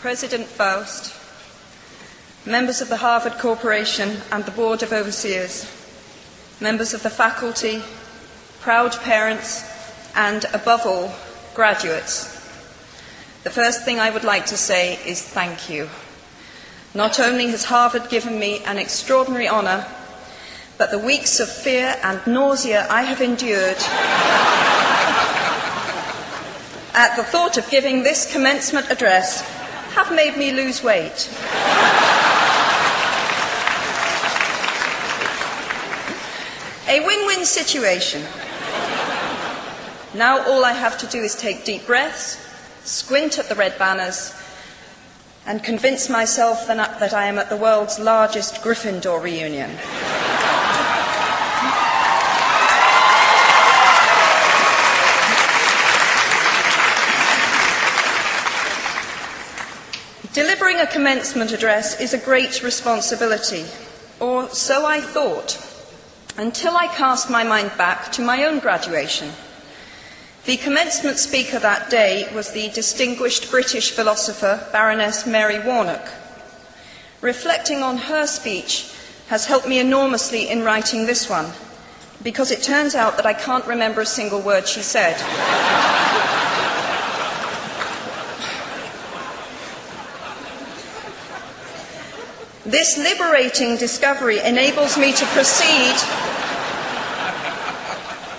President Faust, members of the Harvard Corporation and the Board of Overseers, members of the faculty, proud parents, and above all, graduates. The first thing I would like to say is thank you. Not only has Harvard given me an extraordinary honour, but the weeks of fear and nausea I have endured at the thought of giving this commencement address have made me lose weight. A win-win situation. Now all I have to do is take deep breaths, squint at the red banners, and convince myself that I am at the world's largest Gryffindor reunion. Delivering a commencement address is a great responsibility, or so I thought, until I cast my mind back to my own graduation. The commencement speaker that day was the distinguished British philosopher Baroness Mary Warnock. Reflecting on her speech has helped me enormously in writing this one, because it turns out that I can't remember a single word she said. This liberating discovery enables me to proceed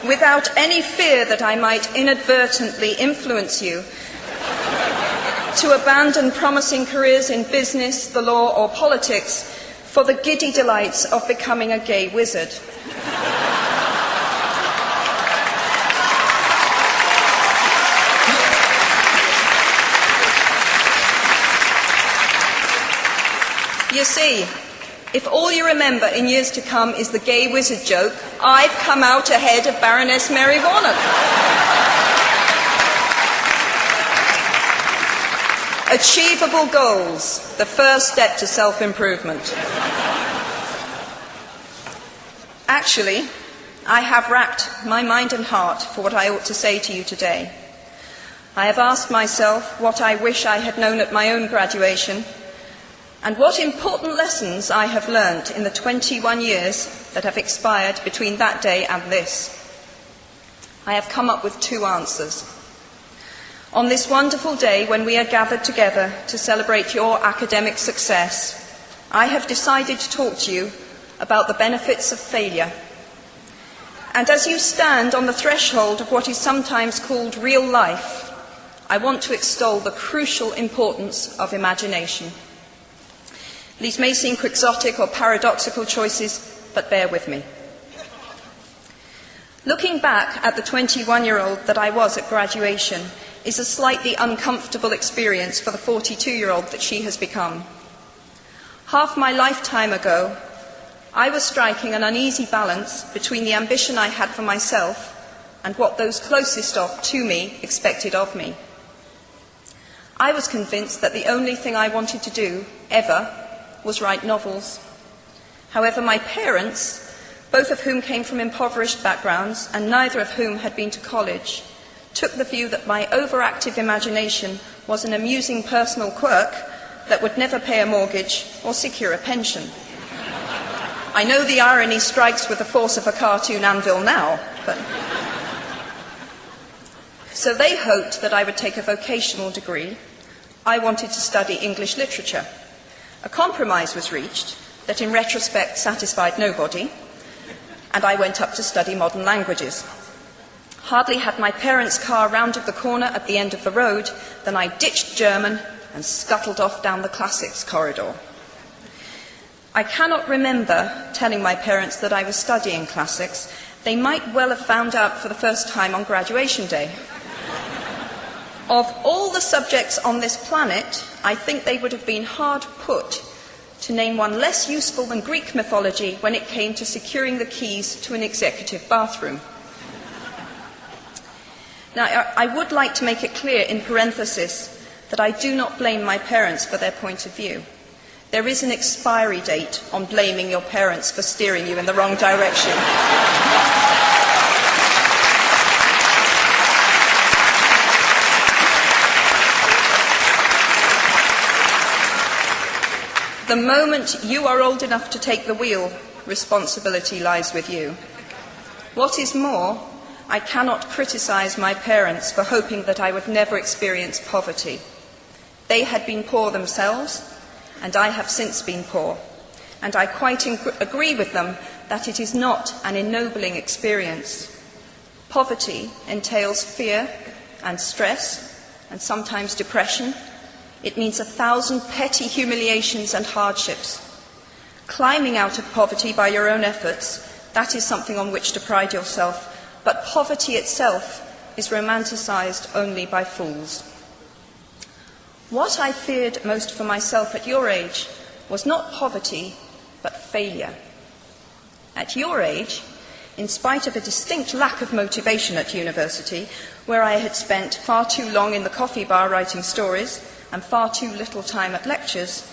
without any fear that I might inadvertently influence you to abandon promising careers in business, the law, or politics for the giddy delights of becoming a gay wizard. You see, if all you remember in years to come is the gay wizard joke, I've come out ahead of Baroness Mary Warnock. Achievable goals, the first step to self-improvement. Actually, I have racked my mind and heart for what I ought to say to you today. I have asked myself what I wish I had known at my own graduation, and what important lessons I have learned in the 21 years that have expired between that day and this. I have come up with two answers. On this wonderful day when we are gathered together to celebrate your academic success, I have decided to talk to you about the benefits of failure. And as you stand on the threshold of what is sometimes called real life, I want to extol the crucial importance of imagination. These may seem quixotic or paradoxical choices, but bear with me. Looking back at the 21-year-old that I was at graduation is a slightly uncomfortable experience for the 42-year-old that she has become. Half my lifetime ago, I was striking an uneasy balance between the ambition I had for myself and what those closest to me expected of me. I was convinced that the only thing I wanted to do, ever, was write novels. However, my parents, both of whom came from impoverished backgrounds and neither of whom had been to college, took the view that my overactive imagination was an amusing personal quirk that would never pay a mortgage or secure a pension. I know the irony strikes with the force of a cartoon anvil now, but... So they hoped that I would take a vocational degree. I wanted to study English literature. A compromise was reached that in retrospect satisfied nobody, and I went up to study modern languages. Hardly had my parents' car rounded the corner at the end of the road than I ditched German and scuttled off down the classics corridor. I cannot remember telling my parents that I was studying classics. They might well have found out for the first time on graduation day. Of all the subjects on this planet, I think they would have been hard put to name one less useful than Greek mythology when it came to securing the keys to an executive bathroom. Now, I would like to make it clear in parenthesis that I do not blame my parents for their point of view. There is an expiry date on blaming your parents for steering you in the wrong direction. The moment you are old enough to take the wheel, responsibility lies with you. What is more, I cannot criticise my parents for hoping that I would never experience poverty. They had been poor themselves, and I have since been poor, and I quite agree with them that it is not an ennobling experience. Poverty entails fear and stress, and sometimes depression. It means 1,000 petty humiliations and hardships. Climbing out of poverty by your own efforts, that is something on which to pride yourself, but poverty itself is romanticised only by fools. What I feared most for myself at your age was not poverty, but failure. At your age, in spite of a distinct lack of motivation at university, where I had spent far too long in the coffee bar writing stories and far too little time at lectures,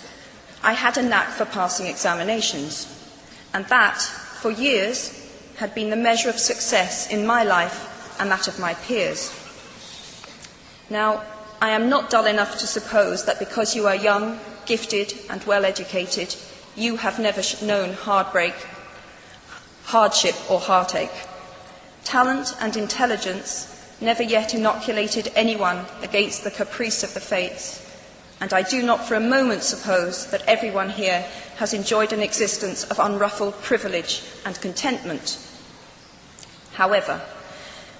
I had a knack for passing examinations, and that, for years, had been the measure of success in my life and that of my peers. Now, I am not dull enough to suppose that because you are young, gifted and well educated, you have never known heartbreak, hardship or heartache. Talent and intelligence never yet inoculated anyone against the caprice of the fates, and I do not for a moment suppose that everyone here has enjoyed an existence of unruffled privilege and contentment. However,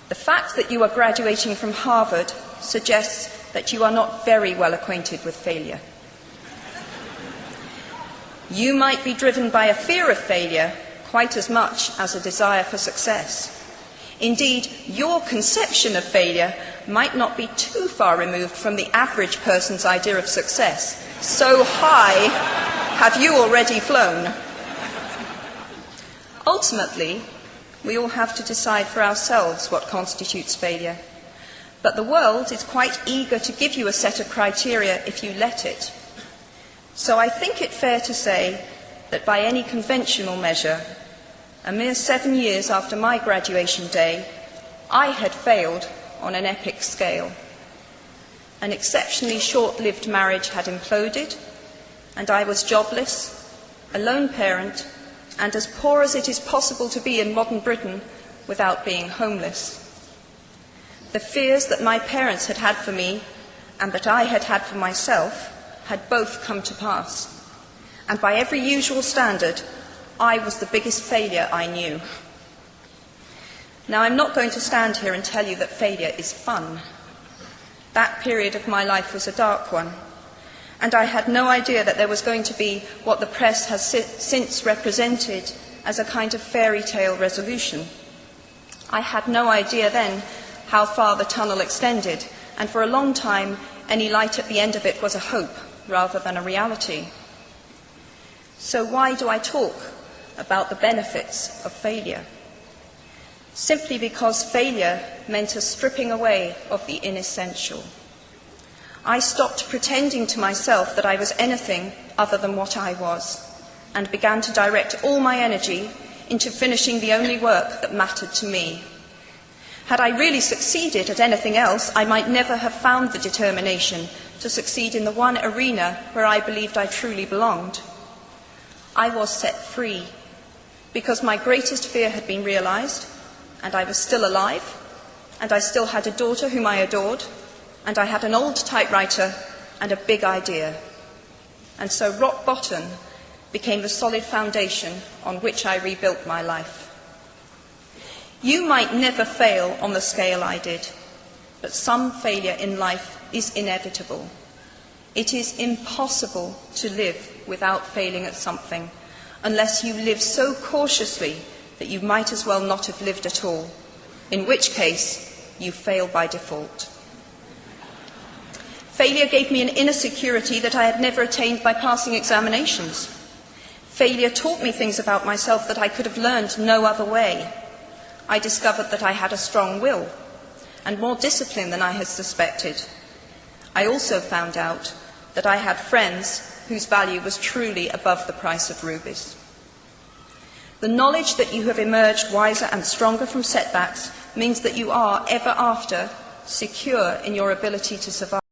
the fact that you are graduating from Harvard suggests that you are not very well acquainted with failure. You might be driven by a fear of failure quite as much as a desire for success. Indeed, your conception of failure might not be too far removed from the average person's idea of success. So high have you already flown. Ultimately, we all have to decide for ourselves what constitutes failure. But the world is quite eager to give you a set of criteria if you let it. So I think it fair to say that by any conventional measure, a mere 7 years after my graduation day, I had failed on an epic scale. An exceptionally short-lived marriage had imploded, and I was jobless, a lone parent, and as poor as it is possible to be in modern Britain without being homeless. The fears that my parents had had for me and that I had had for myself had both come to pass, and by every usual standard, I was the biggest failure I knew. Now, I'm not going to stand here and tell you that failure is fun. That period of my life was a dark one, and I had no idea that there was going to be what the press has since represented as a kind of fairy tale resolution. I had no idea then how far the tunnel extended, and for a long time, any light at the end of it was a hope rather than a reality. So why do I talk about the benefits of failure? Simply because failure meant a stripping away of the inessential. I stopped pretending to myself that I was anything other than what I was, and began to direct all my energy into finishing the only work that mattered to me. Had I really succeeded at anything else, I might never have found the determination to succeed in the one arena where I believed I truly belonged. I was set free because my greatest fear had been realised, and I was still alive, and I still had a daughter whom I adored, and I had an old typewriter and a big idea. And so rock bottom became the solid foundation on which I rebuilt my life. You might never fail on the scale I did, but some failure in life is inevitable. It is impossible to live without failing at something, unless you live so cautiously that you might as well not have lived at all, in which case you fail by default. Failure gave me an inner security that I had never attained by passing examinations. Failure taught me things about myself that I could have learned no other way. I discovered that I had a strong will, and more discipline than I had suspected. I also found out that I had friends whose value was truly above the price of rubies. The knowledge that you have emerged wiser and stronger from setbacks means that you are, ever after, secure in your ability to survive.